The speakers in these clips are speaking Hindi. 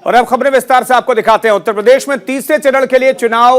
और अब खबरें विस्तार से आपको दिखाते हैं। उत्तर प्रदेश में तीसरे चरण के लिए चुनाव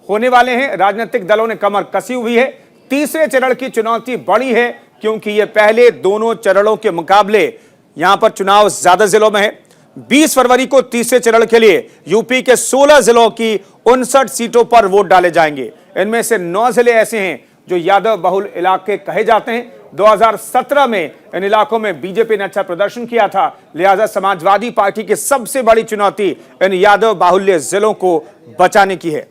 होने वाले हैं। राजनीतिक दलों ने कमर कसी हुई है। तीसरे चरण की चुनौती बड़ी है क्योंकि ये पहले दोनों चरणों के मुकाबले यहां पर चुनाव ज्यादा जिलों में है। 20 फरवरी को तीसरे चरण के लिए यूपी के 16 जिलों की 59 सीटों पर वोट डाले जाएंगे। इनमें से 9 जिले ऐसे हैं जो यादव बहुल इलाके कहे जाते हैं। 2017 में इन इलाकों में बीजेपी ने अच्छा प्रदर्शन किया था, लिहाजा समाजवादी पार्टी की सबसे बड़ी चुनौती इन यादव बाहुल्य जिलों को बचाने की है।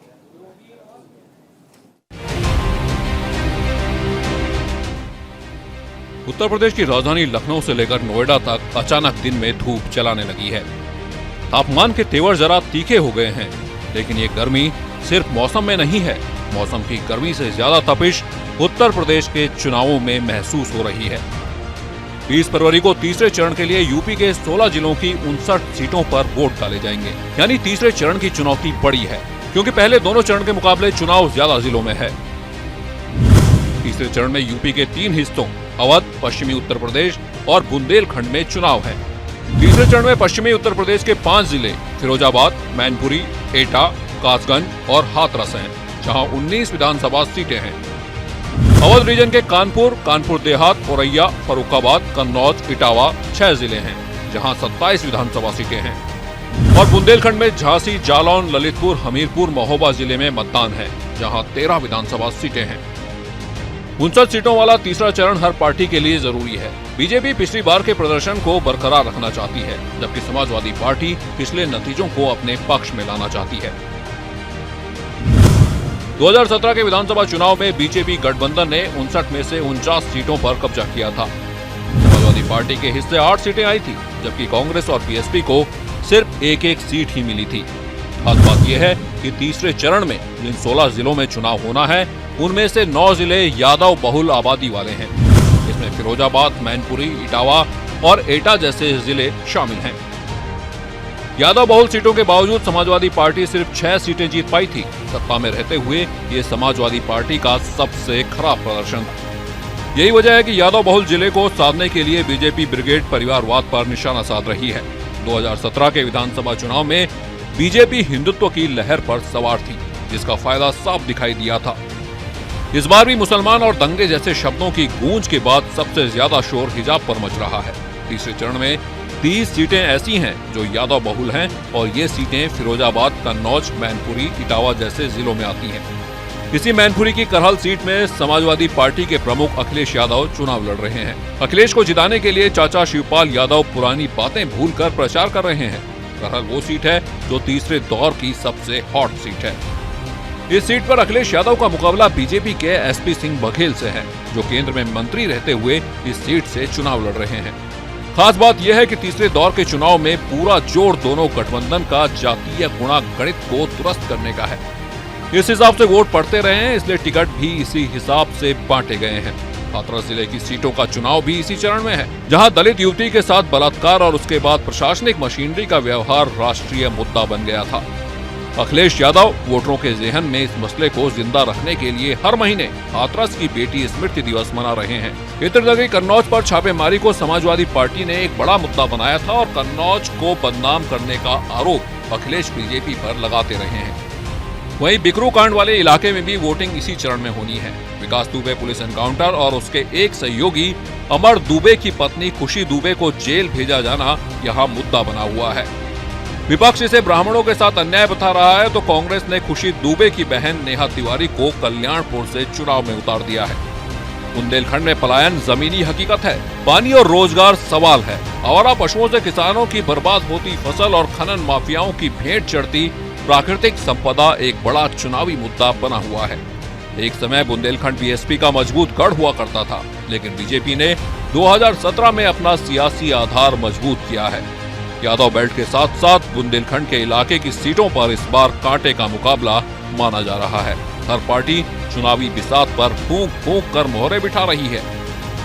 उत्तर प्रदेश की राजधानी लखनऊ से लेकर नोएडा तक अचानक दिन में धूप चलाने लगी है। तापमान के तेवर जरा तीखे हो गए हैं, लेकिन ये गर्मी सिर्फ मौसम में नहीं है। मौसम की गर्मी से ज्यादा तपिश उत्तर प्रदेश के चुनावों में महसूस हो रही है। 20 फरवरी को तीसरे चरण के लिए यूपी के 16 जिलों की 59 सीटों पर वोट डाले जाएंगे। यानी तीसरे चरण की चुनौती बड़ी है क्योंकि पहले दोनों चरण के मुकाबले चुनाव ज्यादा जिलों में है। तीसरे चरण में यूपी के 3 हिस्सों अवध, पश्चिमी उत्तर प्रदेश और बुंदेलखंड में चुनाव है। तीसरे चरण में पश्चिमी उत्तर प्रदेश के 5 जिले फिरोजाबाद, मैनपुरी, एटा, कासगंज और हाथरस हैं, जहां 19 विधानसभा सीटें हैं। अवध रीजन के कानपुर, कानपुर देहात, औरैया, फर्रुखाबाद, कन्नौज, इटावा 6 जिले हैं, जहां 27 विधानसभा सीटें हैं। और बुंदेलखंड में झांसी, जालौन, ललितपुर, हमीरपुर, महोबा जिले में मतदान है, जहां 13 विधानसभा सीटें हैं। 59 सीटों वाला तीसरा चरण हर पार्टी के लिए जरूरी है। बीजेपी पिछली बार के प्रदर्शन को बरकरार रखना चाहती है, जबकि समाजवादी पार्टी पिछले नतीजों को अपने पक्ष में लाना चाहती है। 2017 के विधानसभा चुनाव में बीजेपी गठबंधन ने 59 में से 49 सीटों पर कब्जा किया था। समाजवादी पार्टी के हिस्से 8 सीटें आई थी, जबकि कांग्रेस और बीएसपी को सिर्फ एक सीट ही मिली थी। खास बात यह है कि तीसरे चरण में जिन 16 जिलों में चुनाव होना है, उनमें से 9 जिले यादव बहुल आबादी वाले हैं। इसमें फिरोजाबाद, मैनपुरी, इटावा और एटा जैसे जिले शामिल हैं। यादव बहुल सीटों के बावजूद समाजवादी पार्टी सिर्फ 6 सीटें जीत पाई थी। सत्ता में रहते हुए ये समाजवादी पार्टी का सबसे खराब प्रदर्शन था। यही वजह है कि यादव बहुल जिले को साधने के लिए बीजेपी ब्रिगेड परिवारवाद पर निशाना साध रही है। 2017 के विधानसभा चुनाव में बीजेपी हिंदुत्व की लहर पर सवार थी, जिसका फायदा साफ दिखाई दिया था। इस बार भी मुसलमान और दंगे जैसे शब्दों की गूंज के बाद सबसे ज्यादा शोर हिजाब पर मच रहा है। तीसरे चरण में 30 सीटें ऐसी हैं जो यादव बहुल हैं और ये सीटें फिरोजाबाद, कन्नौज, मैनपुरी, इटावा जैसे जिलों में आती हैं। इसी मैनपुरी की करहल सीट में समाजवादी पार्टी के प्रमुख अखिलेश यादव चुनाव लड़ रहे हैं। अखिलेश को जिताने के लिए चाचा शिवपाल यादव पुरानी बातें भूलकर प्रचार कर रहे हैं। करहल वो सीट है जो तीसरे दौर की सबसे हॉट सीट है। इस सीट पर अखिलेश यादव का मुकाबला बीजेपी के एसपी सिंह बघेल से है, जो केंद्र में मंत्री रहते हुए इस सीट से चुनाव लड़ रहे हैं। खास बात यह है कि तीसरे दौर के चुनाव में पूरा जोर दोनों गठबंधन का जातीय गुणा गणित को दुरुस्त करने का है। इस हिसाब से वोट पड़ते रहे हैं, इसलिए टिकट भी इसी हिसाब से बांटे गए हैं। हाथरस जिले की सीटों का चुनाव भी इसी चरण में है, जहां दलित युवती के साथ बलात्कार और उसके बाद प्रशासनिक मशीनरी का व्यवहार राष्ट्रीय मुद्दा बन गया था। अखिलेश यादव वोटरों के ज़हन में इस मसले को जिंदा रखने के लिए हर महीने हाथरस की बेटी स्मृति दिवस मना रहे हैं। इतर नगरी कन्नौज पर छापेमारी को समाजवादी पार्टी ने एक बड़ा मुद्दा बनाया था और कन्नौज को बदनाम करने का आरोप अखिलेश बीजेपी पर लगाते रहे हैं। वहीं बिकरू कांड वाले इलाके में भी वोटिंग इसी चरण में होनी है। विकास दुबे पुलिस एनकाउंटर और उसके एक सहयोगी अमर दुबे की पत्नी खुशी दुबे को जेल भेजा जाना यहाँ मुद्दा बना हुआ है। विपक्ष इसे ब्राह्मणों के साथ अन्याय बता रहा है, तो कांग्रेस ने खुशी दुबे की बहन नेहा तिवारी को कल्याणपुर से चुनाव में उतार दिया है। बुंदेलखंड में पलायन जमीनी हकीकत है, पानी और रोजगार सवाल है। आवारा पशुओं से किसानों की बर्बाद होती फसल और खनन माफियाओं की भेंट चढ़ती प्राकृतिक संपदा एक बड़ा चुनावी मुद्दा बना हुआ है। एक समय बुंदेलखंड बीएसपी का मजबूत गढ़ हुआ करता था, लेकिन बीजेपी ने 2017 में अपना सियासी आधार मजबूत किया है। यादव बेल्ट के साथ साथ बुंदेलखंड के इलाके की सीटों पर इस बार कांटे का मुकाबला माना जा रहा है। हर पार्टी चुनावी बिसात पर फूंक फूंक कर मोहरे बिठा रही है,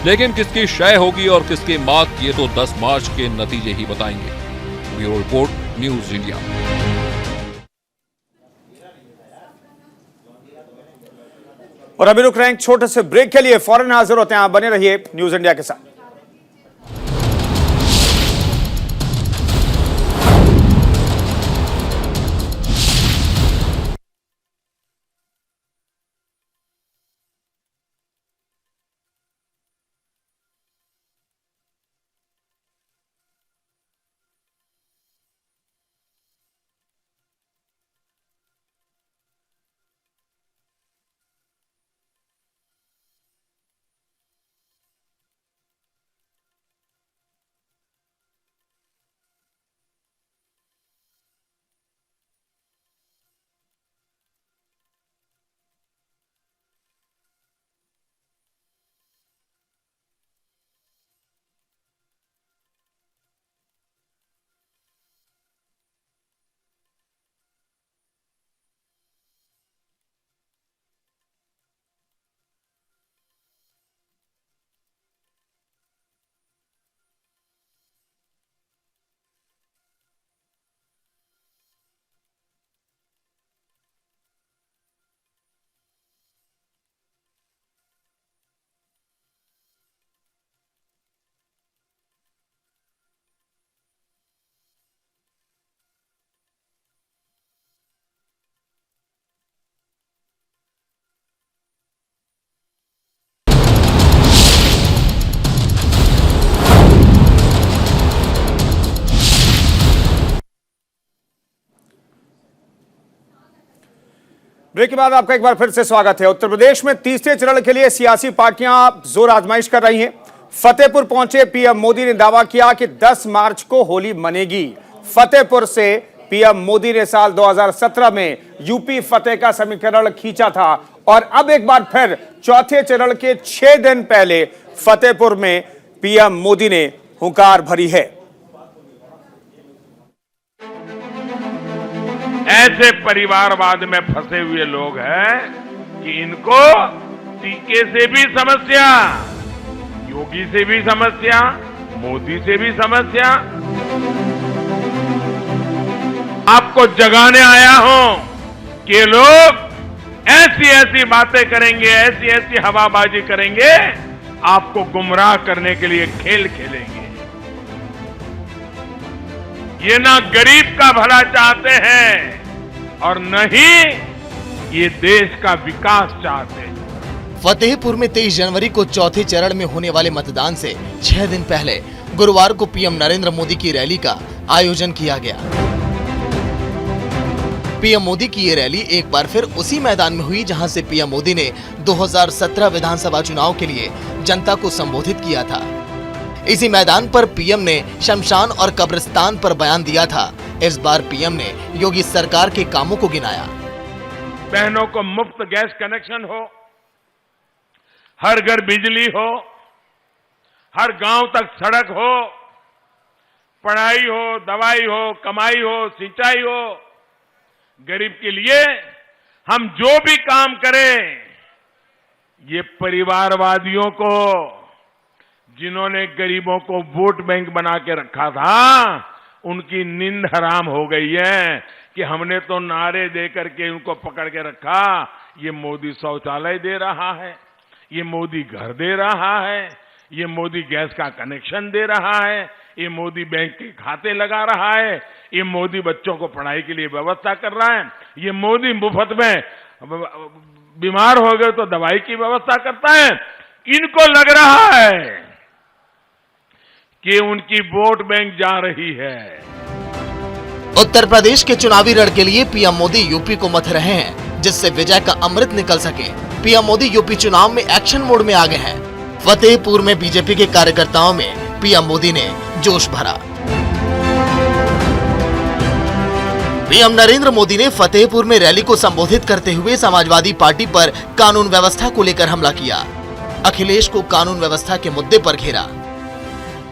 लेकिन किसकी शय होगी और किसकी मात, ये तो 10 मार्च के नतीजे ही बताएंगे। Bureau report, news India. और अभी रुक रहे हैं एक छोटे से ब्रेक के लिए, फौरन हाजिर होते हैं। आप बने रहिए न्यूज इंडिया के साथ। ब्रेक के बाद आपका एक बार फिर से स्वागत है। उत्तर प्रदेश में तीसरे चरण के लिए सियासी पार्टियां जोर आजमाइश कर रही हैं। फतेहपुर पहुंचे पीएम मोदी ने दावा किया कि 10 मार्च को होली मनेगी। फतेहपुर से पीएम मोदी ने साल 2017 में यूपी फतेह का समीकरण खींचा था और अब एक बार फिर चौथे चरण के 6 दिन पहले फतेहपुर में पीएम मोदी ने हुंकार भरी है। ऐसे परिवारवाद में फंसे हुए लोग हैं कि इनको टीके से भी समस्या, योगी से भी समस्या, मोदी से भी समस्या। आपको जगाने आया हूं कि लोग ऐसी ऐसी बातें करेंगे, ऐसी ऐसी हवाबाजी करेंगे, आपको गुमराह करने के लिए खेल खेलेंगे। ये ना गरीब का भला चाहते हैं और न ही ये देश का विकास चाहते हैं। फतेहपुर में 23 जनवरी को चौथे चरण में होने वाले मतदान से 6 दिन पहले गुरुवार को पीएम नरेंद्र मोदी की रैली का आयोजन किया गया। पीएम मोदी की ये रैली एक बार फिर उसी मैदान में हुई जहां से पीएम मोदी ने 2017 विधानसभा चुनाव के लिए जनता को संबोधित किया था। इसी मैदान पर पीएम ने शमशान और कब्रिस्तान पर बयान दिया था। इस बार पीएम ने योगी सरकार के कामों को गिनाया। बहनों को मुफ्त गैस कनेक्शन हो, हर घर बिजली हो, हर गांव तक सड़क हो, पढ़ाई हो, दवाई हो, कमाई हो, सिंचाई हो। गरीब के लिए हम जो भी काम करें, ये परिवारवादियों को, जिन्होंने गरीबों को वोट बैंक बना के रखा था, उनकी नींद हराम हो गई है कि हमने तो नारे दे करके उनको पकड़ के रखा। ये मोदी शौचालय दे रहा है, ये मोदी घर दे रहा है, ये मोदी गैस का कनेक्शन दे रहा है, ये मोदी बैंक के खाते लगा रहा है, ये मोदी बच्चों को पढ़ाई के लिए व्यवस्था कर रहा है, ये मोदी मुफ्त में बीमार हो गए तो दवाई की व्यवस्था करता है। इनको लग रहा है कि उनकी वोट बैंक जा रही है। उत्तर प्रदेश के चुनावी रण के लिए पीएम मोदी यूपी को मथ रहे हैं, जिससे विजय का अमृत निकल सके। पीएम मोदी यूपी चुनाव में एक्शन मोड में आ गए हैं। फतेहपुर में बीजेपी के कार्यकर्ताओं में पीएम मोदी ने जोश भरा। पीएम नरेंद्र मोदी ने फतेहपुर में रैली को संबोधित करते हुए समाजवादी पार्टी पर कानून व्यवस्था को लेकर हमला किया। अखिलेश को कानून व्यवस्था के मुद्दे पर घेरा।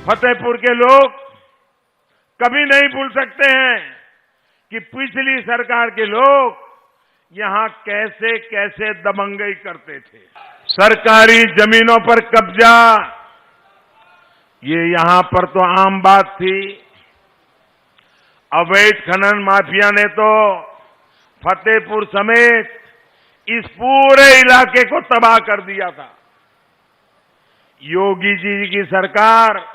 फतेहपुर के लोग कभी नहीं भूल सकते हैं कि पिछली सरकार के लोग यहां कैसे कैसे दबंगई करते थे। सरकारी जमीनों पर कब्जा, ये यहां पर तो आम बात थी। अवैध खनन माफिया ने तो फतेहपुर समेत इस पूरे इलाके को तबाह कर दिया था। योगी जी की सरकार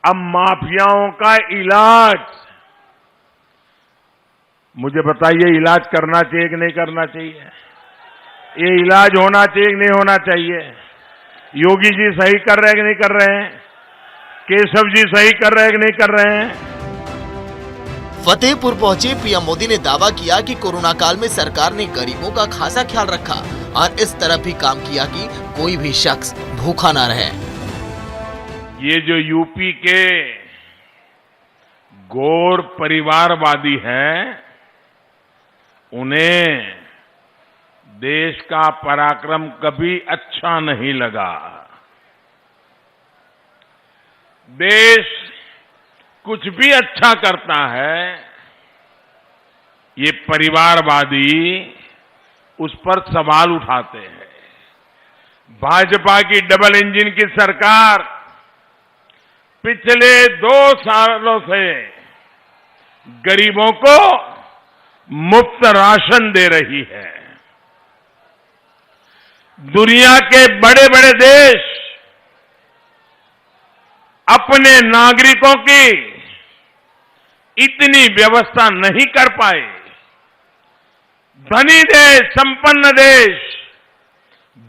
अब माफियाओं का इलाज, मुझे बताइए, इलाज करना चाहिए कि नहीं करना चाहिए? ये इलाज होना चाहिए कि नहीं होना चाहिए? योगी जी सही कर रहे हैं कि नहीं कर रहे हैं? केशव जी सही कर रहे हैं कि नहीं कर रहे हैं? फतेहपुर पहुंचे पीएम मोदी ने दावा किया कि कोरोना काल में सरकार ने गरीबों का खासा ख्याल रखा और इस तरह भी काम किया कि कोई भी शख्स भूखा ना रहे। ये जो यूपी के गौर परिवारवादी हैं, उन्हें देश का पराक्रम कभी अच्छा नहीं लगा। देश कुछ भी अच्छा करता है, ये परिवारवादी उस पर सवाल उठाते हैं। भाजपा की डबल इंजन की सरकार पिछले 2 सालों से गरीबों को मुफ्त राशन दे रही है। दुनिया के बड़े बड़े देश अपने नागरिकों की इतनी व्यवस्था नहीं कर पाए। धनी देश, संपन्न देश,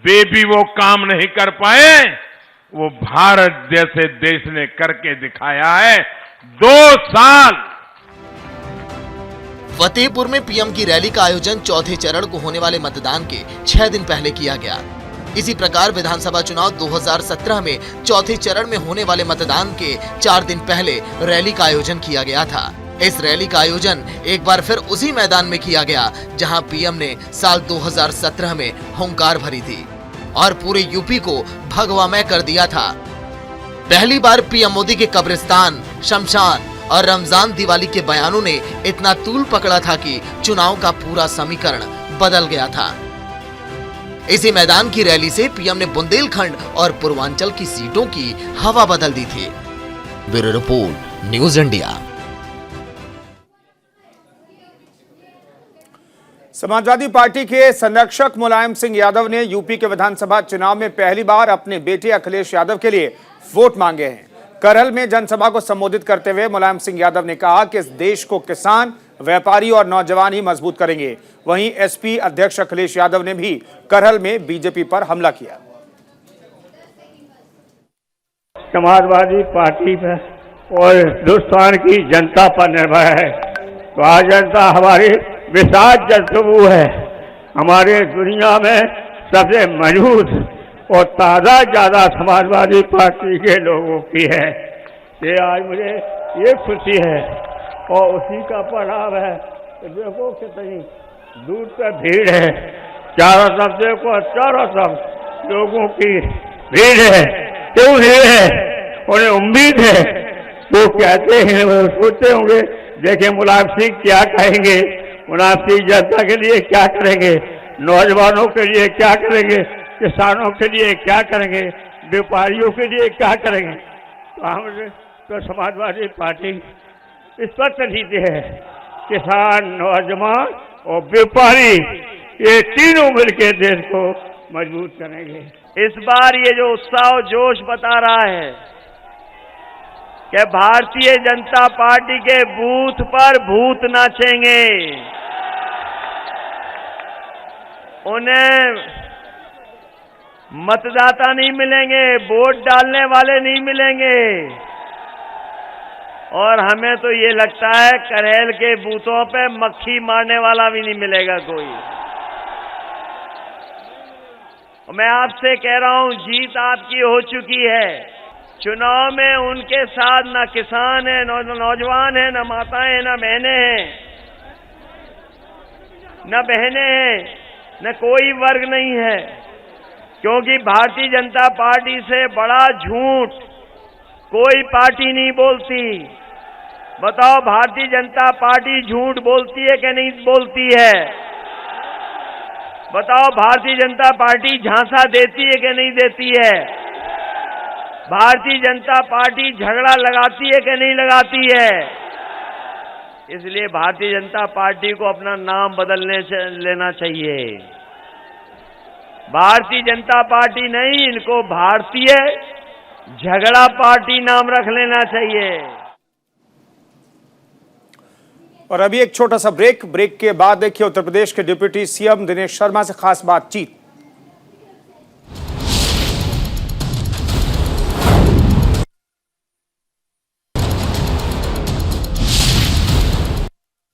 वे भी वो काम नहीं कर पाए, वो भारत जैसे देश ने करके दिखाया है। 2 साल फतेहपुर में पीएम की रैली का आयोजन चौथे चरण को होने वाले मतदान के 6 दिन पहले किया गया। इसी प्रकार विधानसभा चुनाव 2017 में चौथे चरण में होने वाले मतदान के 4 दिन पहले रैली का आयोजन किया गया था। इस रैली का आयोजन एक बार फिर उसी मैदान में किया गया जहां पीएम ने साल 2017 में हुंकार भरी थी और पूरे यूपी को भगवामय कर दिया था। पहली बार पीएम मोदी के कब्रिस्तान, शमशान और रमजान दिवाली के बयानों ने इतना तूल पकड़ा था कि चुनाव का पूरा समीकरण बदल गया था। इसी मैदान की रैली से पीएम ने बुंदेलखंड और पूर्वांचल की सीटों की हवा बदल दी थी। Bureau report, news India. Samajwadi party के संरक्षक मुलायम सिंह यादव ने यूपी के विधानसभा चुनाव में पहली बार अपने बेटे अखिलेश यादव के लिए वोट मांगे हैं। करहल में जनसभा को संबोधित करते हुए मुलायम सिंह यादव ने कहा कि इस देश को किसान, व्यापारी और नौजवान ही मजबूत करेंगे। वहीं एसपी अध्यक्ष अखिलेश यादव ने भी करहल में बीजेपी पर हमला किया। समाजवादी पार्टी पर और हिंदुस्तान की जनता पर निर्भर है। तो आज जनता हमारी विशाल जनसमूह है, हमारे दुनिया में सबसे मजबूत और ताजा ज्यादा समाजवादी पार्टी के लोगों की है। ये आज मुझे ये खुशी है और उसी का परिणाम है। तो देखो कितनी दूर पे भीड़ है, चारों तरफ देखो, चारों तरफ लोगों की भीड़ है। क्यों भीड़ है? उन्हें उम्मीद है, वो कहते हैं, वो सोचते होंगे देखें मुलायम सिंह क्या कहेंगे, मुलायम सिंह जनता के लिए क्या करेंगे, नौजवानों के लिए क्या करेंगे, किसानों के लिए क्या करेंगे, व्यापारियों के लिए क्या करेंगे। तो हम तो समाजवादी पार्टी इस पर चलती है, किसान, नौजवान और व्यापारी ये तीनों मिलकर देश को मजबूत करेंगे। इस बार ये जो उत्साह और जोश बता रहा है कि भारतीय जनता पार्टी के बूथ पर भूत नाचेंगे, उन्हें मतदाता नहीं मिलेंगे, वोट डालने वाले नहीं मिलेंगे। और हमें तो ये लगता है करहल के बूथों पे मक्खी मारने वाला भी नहीं मिलेगा कोई। मैं आपसे कह रहा हूं, जीत आपकी हो चुकी है। चुनाव में उनके साथ न किसान है, न नौजवान है, न माताएं हैं, न बहनें हैं, न कोई वर्ग नहीं है। क्योंकि भारतीय जनता पार्टी से बड़ा झूठ कोई पार्टी नहीं बोलती। बताओ, भारतीय जनता पार्टी झूठ बोलती है कि नहीं बोलती है? बताओ, भारतीय जनता पार्टी झांसा देती है कि नहीं देती है? भारतीय जनता पार्टी झगड़ा लगाती है कि नहीं लगाती है? इसलिए भारतीय जनता पार्टी को अपना नाम बदलने लेना चाहिए। भारतीय जनता पार्टी नहीं, इनको भारतीय झगड़ा पार्टी नाम रख लेना चाहिए। और अभी एक छोटा सा ब्रेक के बाद देखिए उत्तर प्रदेश के डिप्टी सीएम दिनेश शर्मा से खास बातचीत।